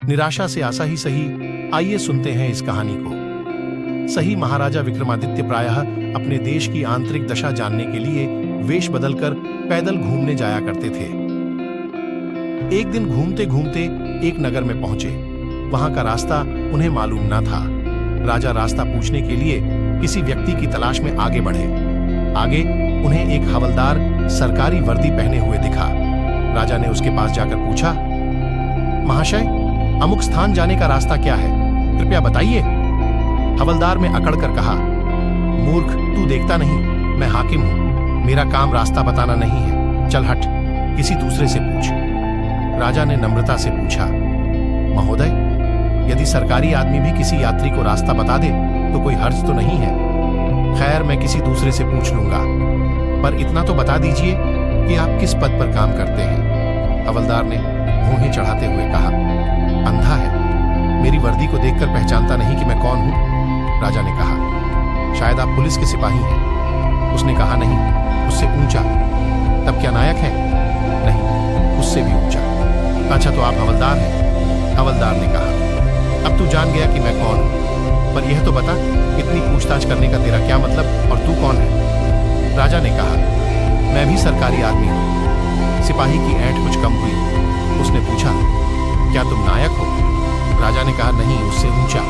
निराशा से आशा ही सही। आइए सुनते हैं इस कहानी को। सही महाराजा विक्रमादित्य प्रायः अपने देश की आंतरिक दशा जानने के लिए वेश बदलकर पैदल घूमने जाया करते थे। एक दिन घूमते घूमते एक नगर में पहुंचे। वहां का रास्ता उन्हें मालूम न था। राजा रास्ता पूछने के लिए किसी व्यक्ति की तलाश में आगे बढ़े। आगे उन्हें एक हवलदार सरकारी वर्दी पहने हुए दिखा। राजा ने उसके पास जाकर पूछा, महाशय, अमुक स्थान जाने का रास्ता क्या है, कृपया बताइए। हवलदार ने अकड़कर कहा, मूर्ख, तू देखता नहीं, मैं हाकिम हूं, मेरा काम रास्ता बताना नहीं है, चल हट, किसी दूसरे से पूछ। राजा ने नम्रता से पूछा, महोदय, यदि सरकारी आदमी भी किसी यात्री को रास्ता बता दे तो कोई हर्ज तो नहीं है। खैर, मैं किसी दूसरे से पूछ लूंगा, पर इतना तो बता दीजिए कि आप किस पद पर काम करते हैं। हवलदार ने भौहें चढ़ाते हुए कहा, अंधा है, मेरी वर्दी को देखकर पहचानता नहीं कि मैं कौन हूं। राजा ने कहा, शायद आप पुलिस के सिपाही हैं। उसने कहा, नहीं, उससे ऊंचा। तब क्या नायक है? नहीं, उससे भी ऊंचा। अच्छा, तो आप हवलदार हैं? हवलदार ने कहा, अब तू जान गया कि मैं कौन हूं, पर यह तो बता, इतनी पूछताछ करने का तेरा क्या मतलब, और तू कौन है? राजा ने कहा, मैं भी सरकारी आदमी हूं। सिपाही की ऐंठ कुछ कम हुई। उसने पूछा, क्या तुम नायक हो? राजा ने कहा, नहीं, उससे ऊंचा।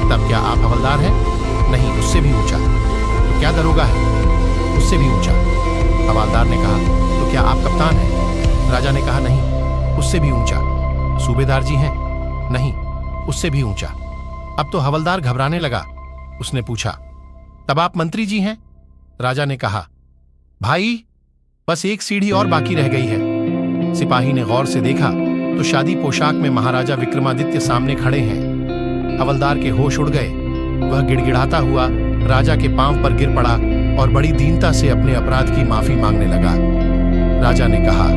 तब क्या आप हवलदार हैं? नहीं, उससे भी ऊंचा। तो क्या दरोगा है? उससे भी ऊंचा। हवलदार ने कहा, तो क्या आप कप्तान हैं? राजा ने कहा, नहीं, उससे भी ऊंचा। सूबेदार जी हैं? नहीं, उससे भी ऊंचा। अब तो हवलदार घबराने लगा। उसने पूछा, तब आप मंत्री जी हैं? राजा ने कहा, भाई, बस एक सीढ़ी और बाकी रह गई है। सिपाही ने गौर से देखा तो शादी पोशाक में महाराजा विक्रमादित्य सामने खड़े हैं। हवलदार के होश उड़ गए। वह गिड़गिड़ाता हुआ राजा के पांव पर गिर पड़ा और बड़ी दीनता से अपने अपराध की माफी मांगने लगा। राजा ने कहा,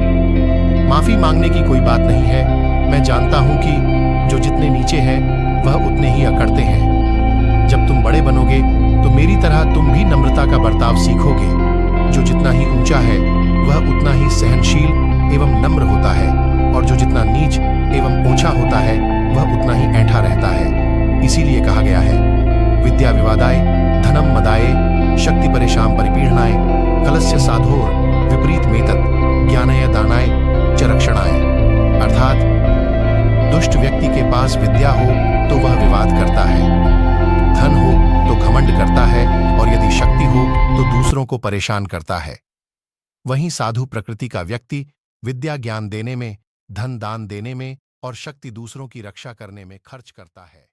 माफी मांगने की कोई बात नहीं है। मैं जानता हूं कि जो जितने नीचे हैं वह उतने ही अकड़ते हैं। जब तुम बड़े बनोगे तो मेरी तरह तुम भी नम्रता का बर्ताव सीखोगे। जो जितना ही ऊंचा है वह उतना ही सहनशील एवं नम्र होता है, और जो जितना नीच एवं ऊंचा होता है वह उतना ही ऐंठा रहता है। इसीलिए कहा गया है, विद्या विवादाय धनम मदाय शक्ति परेशान परिपीड़नाय कलस्य साधोर विपरीत मेतत ज्ञानय दानाय च रक्षणाय। अर्थात दुष्ट व्यक्ति के पास विद्या हो तो वह विवाद करता है, धन हो तो घमंड करता है, और यदि शक्ति हो तो दूसरों को परेशान करता है। वहीं साधु प्रकृति का व्यक्ति विद्या ज्ञान देने में, धन दान देने में और शक्ति दूसरों की रक्षा करने में खर्च करता है।